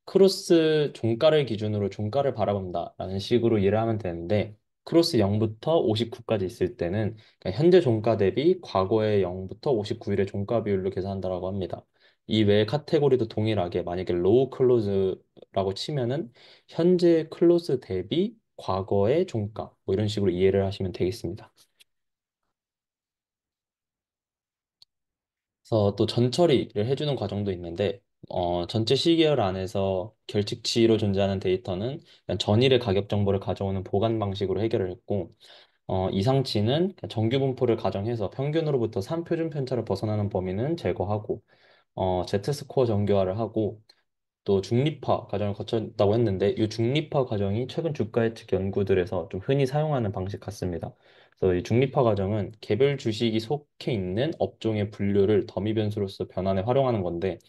크로스 종가를 기준으로 종가를 바라본다라는 식으로 이해를 하면 되는데 크로스 0부터 59까지 있을 때는 그냥 현재 종가 대비 과거의 0부터 59일의 종가 비율로 계산한다라고 합니다. 이 외의 카테고리도 동일하게 만약에 로우 클로즈라고 치면은 현재 클로즈 대비 과거의 종가 뭐 이런 식으로 이해를 하시면 되겠습니다. 그래서 또 전처리를 해주는 과정도 있는데 전체 시계열 안에서 결칙치로 존재하는 데이터는 그냥 전일의 가격 정보를 가져오는 보관 방식으로 해결을 했고 이상치는 그냥 정규 분포를 가정해서 평균으로부터 3표준 편차를 벗어나는 범위는 제거하고 Z스코어 정교화를 하고 또 중립화 과정을 거쳤다고 했는데 이 중립화 과정이 최근 주가 예측 연구들에서 좀 흔히 사용하는 방식 같습니다. 그래서 이 중립화 과정은 개별 주식이 속해 있는 업종의 분류를 더미 변수로서 변환에 활용하는 건데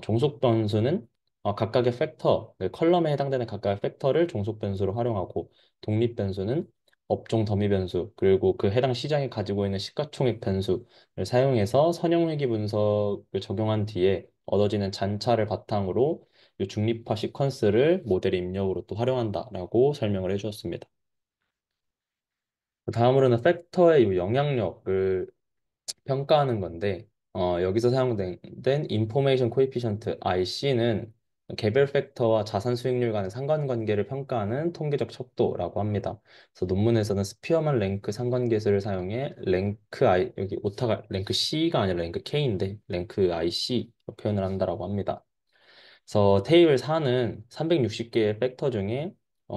종속 변수는 각각의 팩터, 네, 컬럼에 해당되는 각각의 팩터를 종속 변수로 활용하고 독립 변수는 업종 더미 변수, 그리고 그 해당 시장이 가지고 있는 시가총액 변수를 사용해서 선형회귀 분석을 적용한 뒤에 얻어지는 잔차를 바탕으로 이 중립화 시퀀스를 모델의 입력으로 또 활용한다라고 설명을 해주었습니다. 다음으로는 팩터의 이 영향력을 평가하는 건데 여기서 사용된 인포메이션 코에피션트 IC는 개별 팩터와 자산 수익률 간의 상관관계를 평가하는 통계적 척도라고 합니다. 그래서 논문에서는 스피어만 랭크 상관계수를 사용해 랭크 I 여기 오타가 랭크 C가 아니라 랭크 K인데 랭크 IC 표현을 한다라고 합니다. 그래서 테이블 4는 360개의 팩터 중에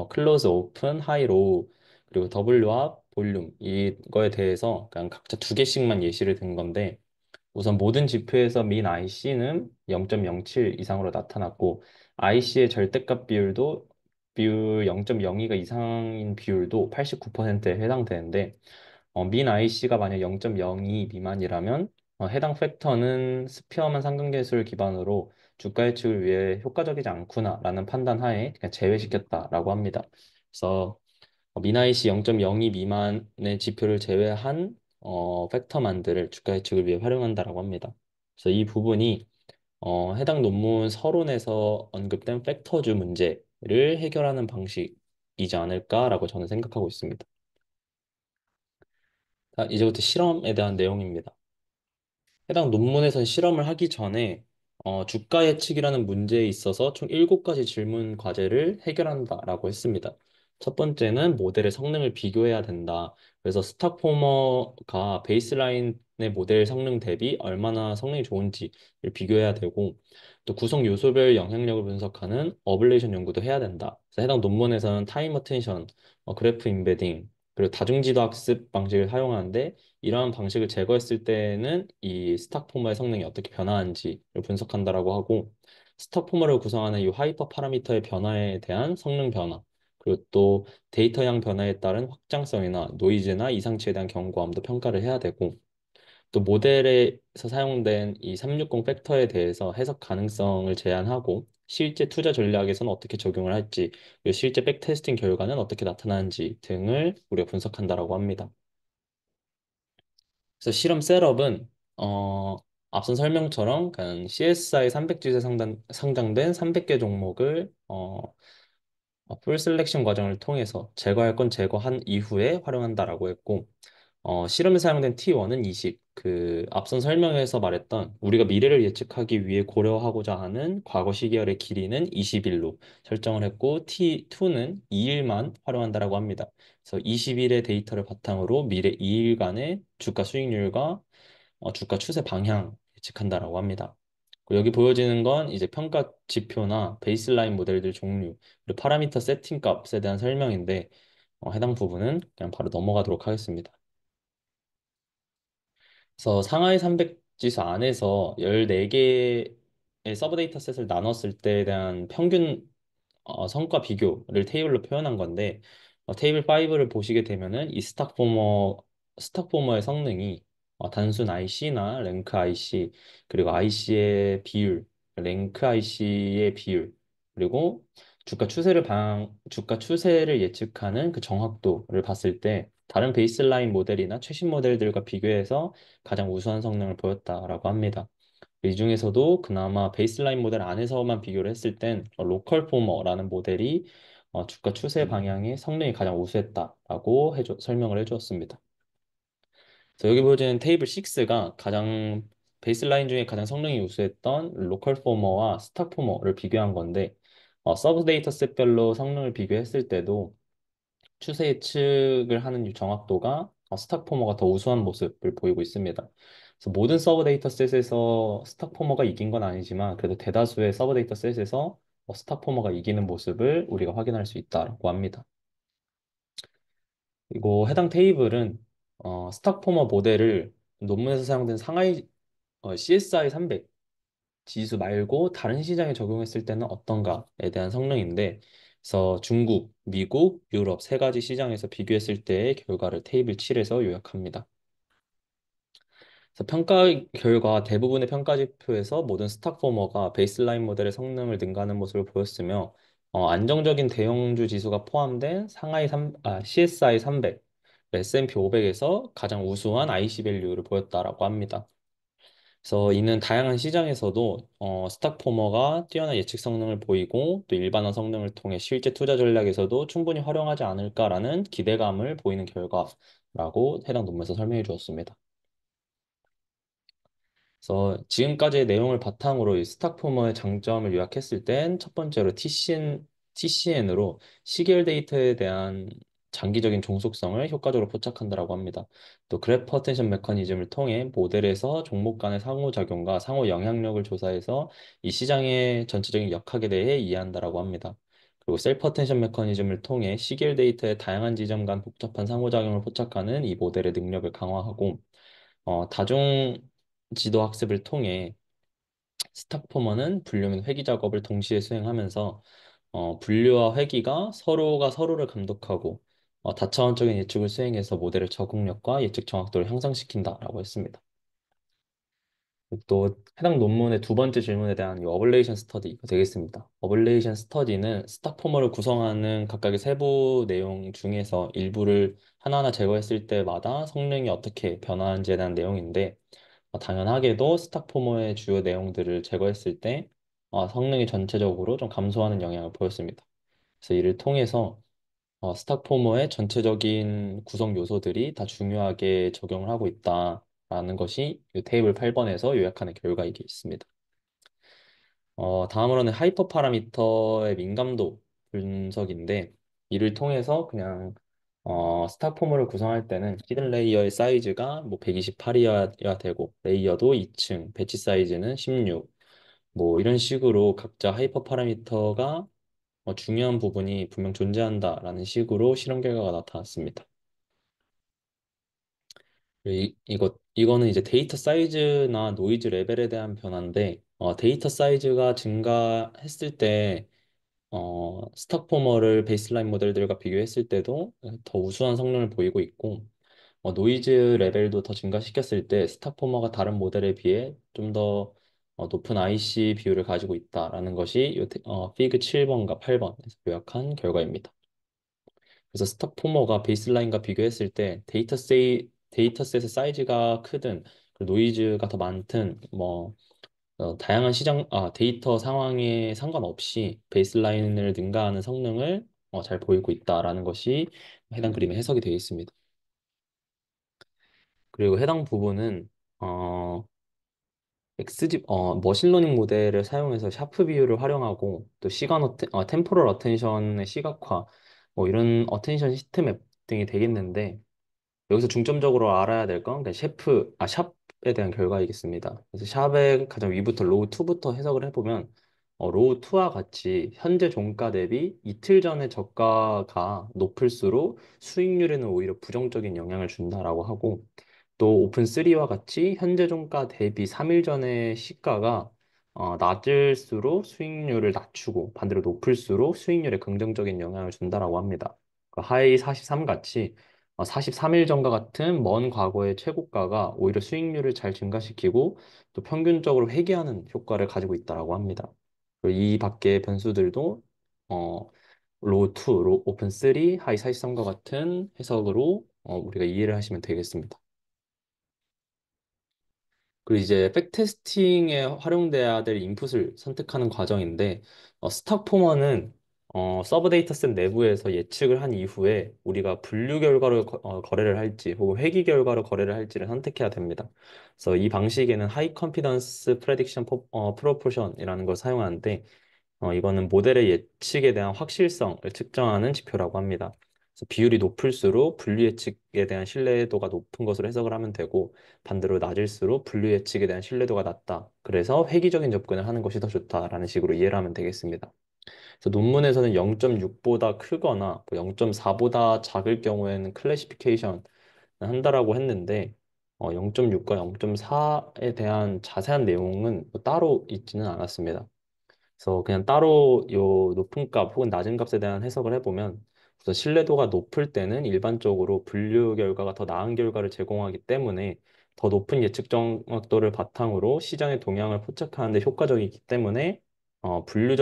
클로즈, 오픈, 하이, 로우 그리고 W 합, 볼륨 이거에 대해서 그냥 각자 두 개씩만 예시를 든 건데 우선 모든 지표에서 민 IC는 0.07 이상으로 나타났고 IC의 절대값 비율 0.02가 이상인 비율도 89%에 해당되는데 민 IC가 만약 0.02 미만이라면 해당 팩터는 스피어만 상관계수를 기반으로 주가 예측을 위해 효과적이지 않구나라는 판단 하에 그냥 제외시켰다라고 합니다. 그래서 민 IC 0.02 미만의 지표를 제외한 팩터만들을 주가 예측을 위해 활용한다라고 합니다. 그래서 이 부분이 해당 논문 서론에서 언급된 팩터주 문제를 해결하는 방식이지 않을까라고 저는 생각하고 있습니다. 자, 이제부터 실험에 대한 내용입니다. 해당 논문에서는 실험을 하기 전에 주가 예측이라는 문제에 있어서 총 7가지 질문 과제를 해결한다라고 했습니다. 첫 번째는 모델의 성능을 비교해야 된다. 그래서 스탁포머가 베이스라인의 모델 성능 대비 얼마나 성능이 좋은지를 비교해야 되고 또 구성 요소별 영향력을 분석하는 어블레이션 연구도 해야 된다. 그래서 해당 논문에서는 타임 어텐션, 그래프 임베딩, 그리고 다중지도 학습 방식을 사용하는데 이러한 방식을 제거했을 때는 이 스탁 포머의 성능이 어떻게 변화하는지를 분석한다라고 하고 스탁 포머를 구성하는 이 하이퍼 파라미터의 변화에 대한 성능 변화 그리고 또 데이터량 변화에 따른 확장성이나 노이즈나 이상치에 대한 경고함도 평가를 해야 되고 또 모델에서 사용된 이 360 팩터에 대해서 해석 가능성을 제한하고 실제 투자 전략에서는 어떻게 적용을 할지 그리고 실제 백테스팅 결과는 어떻게 나타나는지 등을 우리가 분석한다라고 합니다. 그래서 실험 셋업은 앞선 설명처럼 그냥 CSI 300지에 상장된 300개 종목을 풀 셀렉션 과정을 통해서 제거할 건 제거한 이후에 활용한다라고 했고 실험에 사용된 T1은 20. 그 앞선 설명에서 말했던 우리가 미래를 예측하기 위해 고려하고자 하는 과거 시계열의 길이는 20일로 설정을 했고 T2는 2일만 활용한다라고 합니다. 그래서 20일의 데이터를 바탕으로 미래 2일간의 주가 수익률과 주가 추세 방향 예측한다라고 합니다. 그리고 여기 보여지는 건 이제 평가 지표나 베이스라인 모델들 종류, 그리고 파라미터 세팅 값에 대한 설명인데 해당 부분은 그냥 바로 넘어가도록 하겠습니다. 그래서 상하이 300 지수 안에서 14개의 서브 데이터 셋을 나눴을 때에 대한 평균 성과 비교를 테이블로 표현한 건데 테이블 5를 보시게 되면은 이 스탁포머의 성능이 단순 IC나 랭크 IC 그리고 IC의 비율, 랭크 IC의 비율 그리고 주가 추세를 예측하는 그 정확도를 봤을 때 다른 베이스라인 모델이나 최신 모델들과 비교해서 가장 우수한 성능을 보였다라고 합니다. 이 중에서도 그나마 베이스라인 모델 안에서만 비교를 했을 땐 로컬 포머라는 모델이 주가 추세 방향의 성능이 가장 우수했다라고 설명을 해주었습니다. 그래서 여기 보여지는 테이블 6가 가장 베이스라인 중에 가장 성능이 우수했던 로컬 포머와 스탁 포머를 비교한 건데 서브 데이터 셋별로 성능을 비교했을 때도 추세 예측을 하는 이 정확도가 스탁포머가 더 우수한 모습을 보이고 있습니다. 그래서 모든 서브 데이터 셋에서 스탁포머가 이긴 건 아니지만 그래도 대다수의 서브 데이터 셋에서 스탁포머가 이기는 모습을 우리가 확인할 수 있다고 합니다. 그리고 해당 테이블은 스탁포머 모델을 논문에서 사용된 상하이 CSI 300 지수 말고 다른 시장에 적용했을 때는 어떤가에 대한 성능인데, 그래서 중국, 미국, 유럽 세 가지 시장에서 비교했을 때의 결과를 테이블 7에서 요약합니다. 그래서 평가 결과 대부분의 평가 지표에서 모든 스탁포머가 베이스라인 모델의 성능을 능가하는 모습을 보였으며, 안정적인 대형주 지수가 포함된 CSI 300, S&P 500에서 가장 우수한 IC 밸류를 보였다라고 합니다. 그래서 이는 다양한 시장에서도 스탁포머가 뛰어난 예측 성능을 보이고 또 일반화 성능을 통해 실제 투자 전략에서도 충분히 활용하지 않을까라는 기대감을 보이는 결과라고 해당 논문에서 설명해 주었습니다. 그래서 지금까지의 내용을 바탕으로 이 스탁포머의 장점을 요약했을 땐 첫 번째로 TCN으로 시계열 데이터에 대한 장기적인 종속성을 효과적으로 포착한다라고 합니다. 또 그래프 어텐션 메커니즘을 통해 모델에서 종목 간의 상호작용과 상호 영향력을 조사해서 이 시장의 전체적인 역학에 대해 이해한다라고 합니다. 그리고 셀프 어텐션 메커니즘을 통해 시계열 데이터의 다양한 지점 간 복잡한 상호작용을 포착하는 이 모델의 능력을 강화하고 다중 지도 학습을 통해 스탁포머는 분류 및 회귀 작업을 동시에 수행하면서 분류와 회귀가 서로가 서로를 감독하고 다차원적인 예측을 수행해서 모델의 적응력과 예측 정확도를 향상시킨다라고 했습니다. 또 해당 논문의 두 번째 질문에 대한 이 어블레이션 스터디가 되겠습니다. 어블레이션 스터디는 스탁포머를 구성하는 각각의 세부 내용 중에서 일부를 하나하나 제거했을 때마다 성능이 어떻게 변화하는지에 대한 내용인데 당연하게도 스탁포머의 주요 내용들을 제거했을 때 성능이 전체적으로 좀 감소하는 영향을 보였습니다. 그래서 이를 통해서 스탁포머의 전체적인 구성 요소들이 다 중요하게 적용을 하고 있다라는 것이 이 테이블 8번에서 요약하는 결과이기 있습니다. 다음으로는 하이퍼 파라미터의 민감도 분석인데 이를 통해서 그냥 스탁포머를 구성할 때는 히든 레이어의 사이즈가 뭐 128이어야 되고 레이어도 2층, 배치 사이즈는 16, 뭐 이런 식으로 각자 하이퍼 파라미터가 중요한 부분이 분명 존재한다라는 식으로 실험 결과가 나타났습니다. 이거는 이제 데이터 사이즈나 노이즈 레벨에 대한 변화인데 데이터 사이즈가 증가했을 때 스탁포머를 베이스라인 모델들과 비교했을 때도 더 우수한 성능을 보이고 있고 노이즈 레벨도 더 증가시켰을 때 스탁포머가 다른 모델에 비해 좀 더 높은 IC 비율을 가지고 있다라는 것이 피그 7번과 8번에서 요약한 결과입니다. 그래서 스탁포머가 베이스라인과 비교했을 때 데이터셋의 사이즈가 크든 노이즈가 더 많든 다양한 데이터 상황에 상관없이 베이스라인을 능가하는 성능을 잘 보이고 있다라는 것이 해당 그림에 해석이 되어 있습니다. 그리고 해당 부분은 어, 머신러닝 모델을 사용해서 샤프 비율을 활용하고 또 템포럴 어텐션의 시각화 이런 어텐션 시스템 등이 되겠는데 여기서 중점적으로 알아야 될 건 그냥 샵에 대한 결과이겠습니다. 그래서 샵의 가장 위부터 로우 2부터 해석을 해보면 로우 2와 같이 현재 종가 대비 이틀 전의 저가가 높을수록 수익률에는 오히려 부정적인 영향을 준다라고 하고 또 오픈 3와 같이 현재 종가 대비 3일 전의 시가가 낮을수록 수익률을 낮추고 반대로 높을수록 수익률에 긍정적인 영향을 준다라고 합니다. 그 하이 43 같이 43일 전과 같은 먼 과거의 최고가가 오히려 수익률을 잘 증가시키고 또 평균적으로 회귀하는 효과를 가지고 있다고 합니다. 그리고 이 밖의 변수들도 어, 로우 2, 오픈 3, 하이 43과 같은 해석으로 우리가 이해를 하시면 되겠습니다. 그리고 이제 백테스팅에 활용돼야 될 인풋을 선택하는 과정인데 스탁 포머는 서브 데이터셋 내부에서 예측을 한 이후에 우리가 분류 결과로 거래를 할지 혹은 회귀 결과로 거래를 할지를 선택해야 됩니다. 그래서 이 방식에는 하이 컨피던스 프레딕션 프로포션이라는 걸 사용하는데 이거는 모델의 예측에 대한 확실성을 측정하는 지표라고 합니다. 그래서 비율이 높을수록 분류 예측에 대한 신뢰도가 높은 것으로 해석을 하면 되고 반대로 낮을수록 분류 예측에 대한 신뢰도가 낮다. 그래서 획기적인 접근을 하는 것이 더 좋다라는 식으로 이해를 하면 되겠습니다. 그래서 논문에서는 0.6보다 크거나 0.4보다 작을 경우에는 클래시피케이션 한다라고 했는데 0.6과 0.4에 대한 자세한 내용은 따로 있지는 않았습니다. 그래서 그냥 따로 요 높은 값 혹은 낮은 값에 대한 해석을 해보면 우선 신뢰도가 높을 때는 일반적으로 분류 결과가 더 나은 결과를 제공하기 때문에 더 높은 예측 정확도를 바탕으로 시장의 동향을 포착하는 데 효과적이기 때문에 분류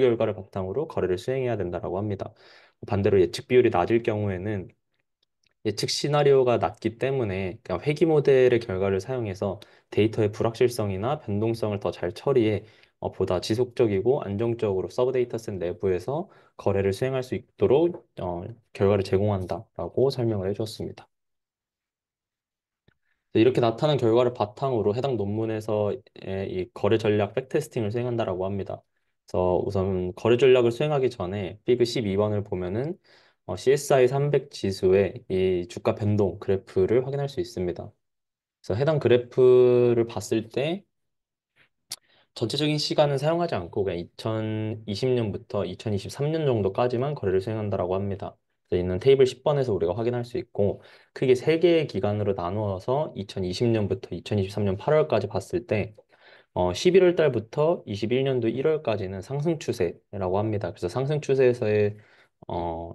결과를 바탕으로 거래를 수행해야 된다라고 합니다. 반대로 예측 비율이 낮을 경우에는 예측 시나리오가 낮기 때문에 그냥 회귀 모델의 결과를 사용해서 데이터의 불확실성이나 변동성을 더 잘 처리해 보다 지속적이고 안정적으로 서브 데이터셋 내부에서 거래를 수행할 수 있도록 결과를 제공한다라고 설명을 해주었습니다. 이렇게 나타난 결과를 바탕으로 해당 논문에서 이 거래 전략 백테스팅을 수행한다라고 합니다. 그래서 우선 거래 전략을 수행하기 전에 피그 12번을 보면은 CSI 300 지수의 이 주가 변동 그래프를 확인할 수 있습니다. 그래서 해당 그래프를 봤을 때 전체적인 시간은 사용하지 않고 그냥 2020년부터 2023년 정도까지만 거래를 수행한다라고 합니다. 그래서 있는 테이블 10번에서 우리가 확인할 수 있고 크게 세개의 기간으로 나누어서 2020년부터 2023년 8월까지 봤을 때 11월 달부터 21년도 1월까지는 상승 추세라고 합니다. 그래서 상승 추세에서의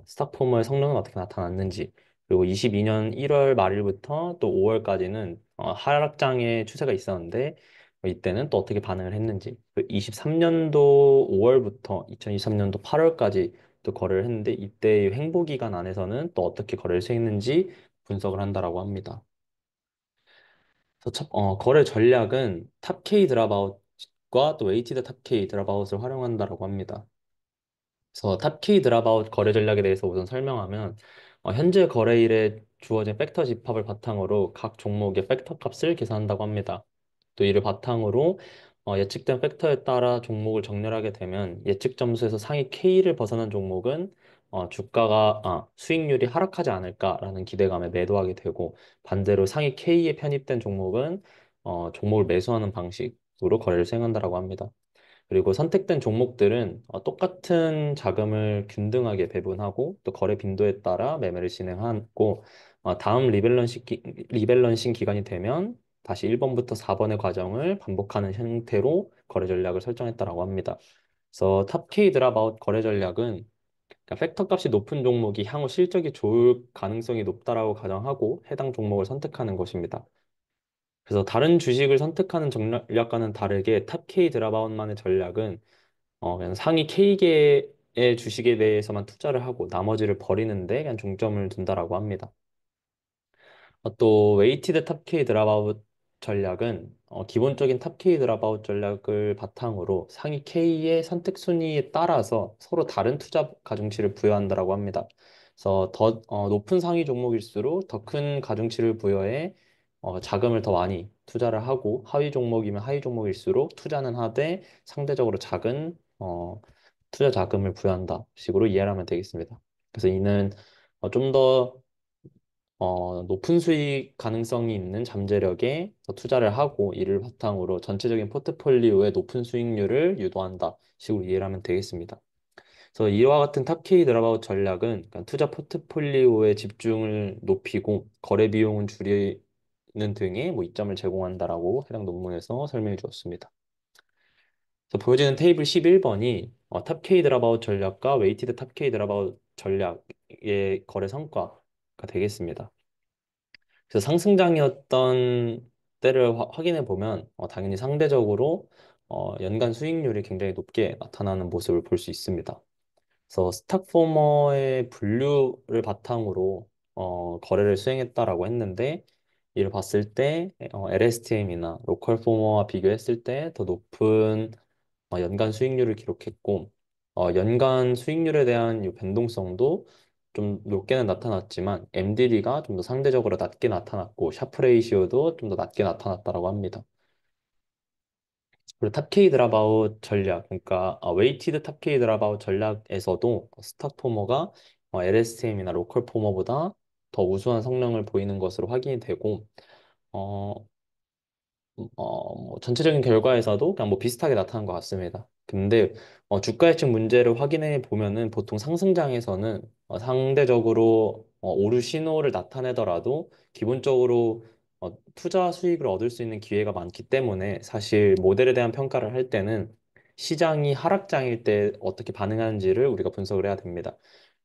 스탁포머의 성능은 어떻게 나타났는지, 그리고 22년 1월 말일부터 또 5월까지는 하락장의 추세가 있었는데, 이때는 또 어떻게 반응을 했는지, 23년도 5월부터 2023년도 8월까지 또 거래를 했는데, 이때의 횡보 기간 안에서는 또 어떻게 거래를 수행했는지 분석을 한다라고 합니다. 그래서 거래 전략은 탑K 드랍아웃과 또 웨이티드 탑K 드랍아웃을 활용한다라고 합니다. 그래서 탑키 드랍아웃 거래 전략에 대해서 우선 설명하면 현재 거래일에 주어진 팩터 집합을 바탕으로 각 종목의 팩터 값을 계산한다고 합니다. 또 이를 바탕으로 예측된 팩터에 따라 종목을 정렬하게 되면 예측 점수에서 상위 K를 벗어난 종목은 수익률이 하락하지 않을까라는 기대감에 매도하게 되고 반대로 상위 K에 편입된 종목은 종목을 매수하는 방식으로 거래를 수행한다라고 합니다. 그리고 선택된 종목들은 똑같은 자금을 균등하게 배분하고 또 거래 빈도에 따라 매매를 진행하고 다음 리밸런싱 기간이 되면 다시 1번부터 4번의 과정을 반복하는 형태로 거래 전략을 설정했다라고 합니다. 그래서 탑K 드랍아웃 거래 전략은 그러니까 팩터 값이 높은 종목이 향후 실적이 좋을 가능성이 높다라고 가정하고 해당 종목을 선택하는 것입니다. 그래서 다른 주식을 선택하는 전략과는 다르게 탑 K 드랍아웃만의 전략은 그냥 상위 K개의 주식에 대해서만 투자를 하고 나머지를 버리는데 그냥 중점을 둔다라고 합니다. 또 웨이티드 탑K 드랍아웃 전략은 기본적인 탑K 드랍아웃 전략을 바탕으로 상위 K의 선택 순위에 따라서 서로 다른 투자 가중치를 부여한다라고 합니다. 그래서 더 높은 상위 종목일수록 더 큰 가중치를 부여해 자금을 더 많이 투자를 하고 하위 종목이면 하위 종목일수록 투자는 하되 상대적으로 작은 투자 자금을 부여한다 식으로 이해를 하면 되겠습니다. 그래서 이는 좀더 높은 수익 가능성이 있는 잠재력에 더 투자를 하고 이를 바탕으로 전체적인 포트폴리오의 높은 수익률을 유도한다 식으로 이해를 하면 되겠습니다. 그래서 이와 같은 탑K 드랍아웃 전략은 그러니까 투자 포트폴리오의 집중을 높이고 거래 비용을 줄이는 등의 뭐 이점을 제공한다라고 해당 논문에서 설명해 주었습니다. 그래서 보여지는 테이블 11번이 탑K 드랍아웃 전략과 웨이티드 탑K 드랍아웃 전략의 거래 성과가 되겠습니다. 그래서 상승장이었던 때를 확인해 보면 당연히 상대적으로 연간 수익률이 굉장히 높게 나타나는 모습을 볼 수 있습니다. 그래서 스탁포머의 분류를 바탕으로 거래를 수행했다라고 했는데 이를 봤을 때 LSTM이나 로컬 포머와 비교했을 때 더 높은 연간 수익률을 기록했고 연간 수익률에 대한 이 변동성도 좀 높게는 나타났지만 MDD가 좀 더 상대적으로 낮게 나타났고 샤프 레이시오도 좀 더 낮게 나타났다라고 합니다. 그리고 탑K 드랍아웃 전략, 그러니까 웨이티드 탑K 드랍아웃 전략에서도 스탁 포머가 LSTM이나 로컬 포머보다 더 우수한 성능을 보이는 것으로 확인이 되고 어, 뭐 전체적인 결과에서도 그냥 뭐 비슷하게 나타난 것 같습니다. 근데 주가 예측 문제를 확인해 보면은 보통 상승장에서는 상대적으로 오류 신호를 나타내더라도 기본적으로 투자 수익을 얻을 수 있는 기회가 많기 때문에 사실 모델에 대한 평가를 할 때는 시장이 하락장일 때 어떻게 반응하는지를 우리가 분석을 해야 됩니다.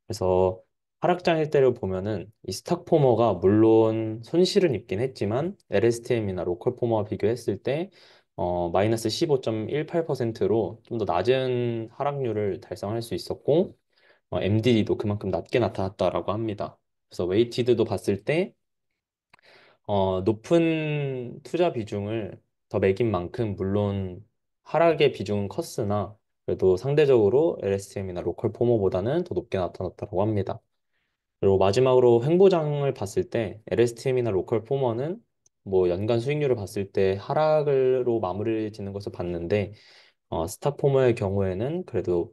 그래서 하락장일 때를 보면은 이 스탁포머가 물론 손실은 입긴 했지만 LSTM이나 로컬 포머와 비교했을 때 마이너스 15.18%로 좀 더 낮은 하락률을 달성할 수 있었고, MDD도 그만큼 낮게 나타났다라고 합니다. 그래서 웨이티드도 봤을 때 높은 투자 비중을 더 매긴 만큼 물론 하락의 비중은 컸으나 그래도 상대적으로 LSTM이나 로컬 포모보다는 더 높게 나타났다고 합니다. 그리고 마지막으로 횡보장을 봤을 때 LSTM이나 로컬 포머는 뭐 연간 수익률을 봤을 때 하락으로 마무리 짓는 것을 봤는데 스탁 포머의 경우에는 그래도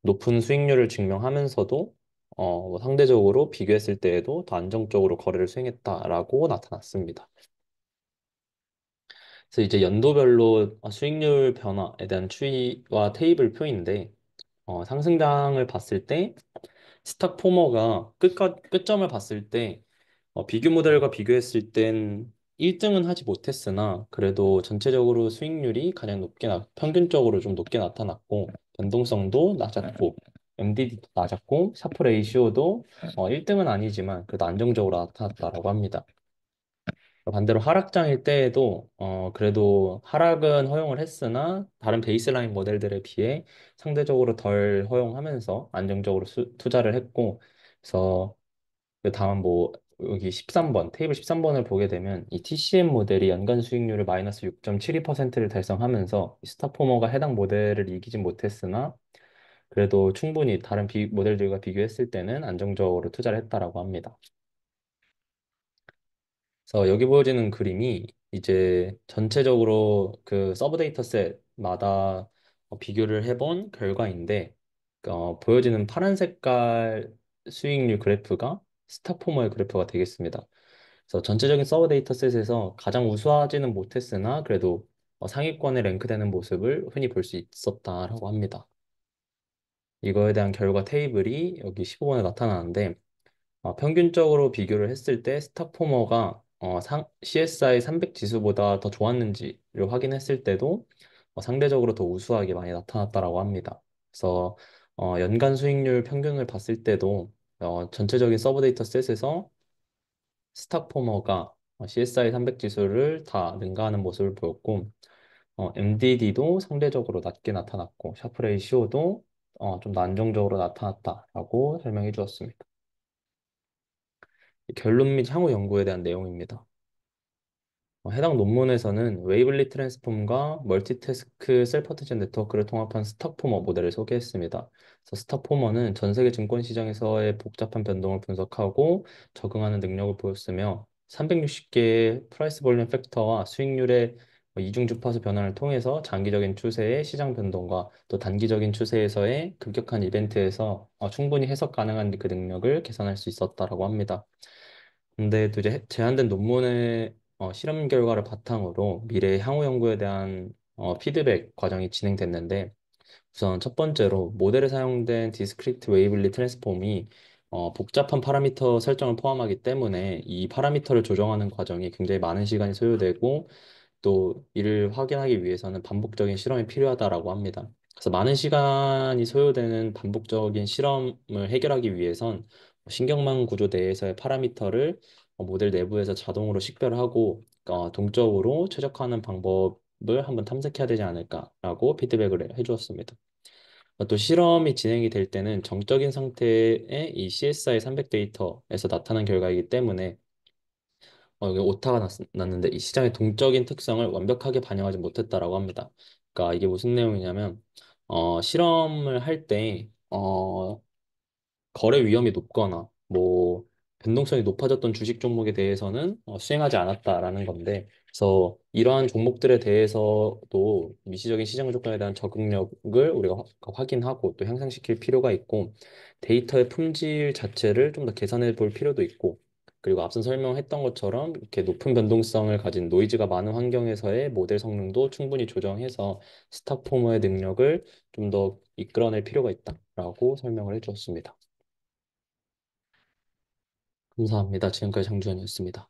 높은 수익률을 증명하면서도 뭐 상대적으로 비교했을 때에도 더 안정적으로 거래를 수행했다라고 나타났습니다. 그래서 이제 연도별로 수익률 변화에 대한 추이와 테이블 표인데 상승장을 봤을 때 스탁 포머가 끝점을 봤을 때 비교 모델과 비교했을 땐 1등은 하지 못했으나 그래도 전체적으로 수익률이 가장 평균적으로 좀 높게 나타났고 변동성도 낮았고 MDD도 낮았고 샤프 레이시오도 1등은 아니지만 그래도 안정적으로 나타났다라고 합니다. 반대로 하락장일 때에도 그래도 하락은 허용을 했으나 다른 베이스라인 모델들에 비해 상대적으로 덜 허용하면서 안정적으로 투자를 했고 그래서 그 다음 뭐 여기 13번 테이블 13번을 보게 되면 이 TCM 모델이 연간 수익률을 마이너스 6.72%를 달성하면서 이 스타포머가 해당 모델을 이기지 못했으나 그래도 충분히 다른 모델들과 비교했을 때는 안정적으로 투자를 했다라고 합니다. 그래서 여기 보여지는 그림이 이제 전체적으로 그 서브 데이터 셋마다 비교를 해본 결과인데 보여지는 파란 색깔 수익률 그래프가 스타포머의 그래프가 되겠습니다. 그래서 전체적인 서브 데이터 셋에서 가장 우수하지는 못했으나 그래도 상위권에 랭크되는 모습을 흔히 볼 수 있었다라고 합니다. 이거에 대한 결과 테이블이 여기 15번에 나타나는데 평균적으로 비교를 했을 때 스타포머가 CSI 300 지수보다 더 좋았는지를 확인했을 때도 상대적으로 더 우수하게 많이 나타났다라고 합니다. 그래서 연간 수익률 평균을 봤을 때도 전체적인 서브 데이터 셋에서 스타포머가 CSI 300 지수를 다 능가하는 모습을 보였고 MDD도 상대적으로 낮게 나타났고 샤프 레이시오도 좀 더 안정적으로 나타났다라고 설명해 주었습니다. 결론 및 향후 연구에 대한 내용입니다. 해당 논문에서는 웨이블리 트랜스폼과 멀티태스크 셀프 어텐션 네트워크를 통합한 스탁포머 모델을 소개했습니다. 그래서 스탁포머는 전 세계 증권 시장에서의 복잡한 변동을 분석하고 적응하는 능력을 보였으며 360개의 프라이스 볼륨 팩터와 수익률의 이중 주파수 변화를 통해서 장기적인 추세의 시장 변동과 또 단기적인 추세에서의 급격한 이벤트에서 충분히 해석 가능한 그 능력을 계산할 수 있었다라고 합니다. 근데 또 이제 제한된 논문의 실험 결과를 바탕으로 미래의 향후 연구에 대한 피드백 과정이 진행됐는데 우선 첫 번째로 모델에 사용된 디스크리트 웨이블리 트랜스폼이 복잡한 파라미터 설정을 포함하기 때문에 이 파라미터를 조정하는 과정이 굉장히 많은 시간이 소요되고 또 이를 확인하기 위해서는 반복적인 실험이 필요하다라고 합니다. 그래서 많은 시간이 소요되는 반복적인 실험을 해결하기 위해선 신경망 구조 내에서의 파라미터를 모델 내부에서 자동으로 식별하고 동적으로 최적화하는 방법을 한번 탐색해야 되지 않을까라고 피드백을 해주었습니다. 또 실험이 진행이 될 때는 정적인 상태의 이 CSI 300 데이터에서 나타난 결과이기 때문에 여기 오타가 났는데 이 시장의 동적인 특성을 완벽하게 반영하지 못했다라고 합니다. 그러니까 이게 무슨 내용이냐면 실험을 할 때 거래 위험이 높거나 뭐 변동성이 높아졌던 주식 종목에 대해서는 수행하지 않았다라는 건데 그래서 이러한 종목들에 대해서도 미시적인 시장 조건에 대한 적응력을 우리가 확인하고 또 향상시킬 필요가 있고 데이터의 품질 자체를 좀 더 개선해 볼 필요도 있고 그리고 앞선 설명했던 것처럼 이렇게 높은 변동성을 가진 노이즈가 많은 환경에서의 모델 성능도 충분히 조정해서 스탁포머의 능력을 좀 더 이끌어낼 필요가 있다라고 설명을 해주었습니다. 감사합니다. 지금까지 장주현이었습니다.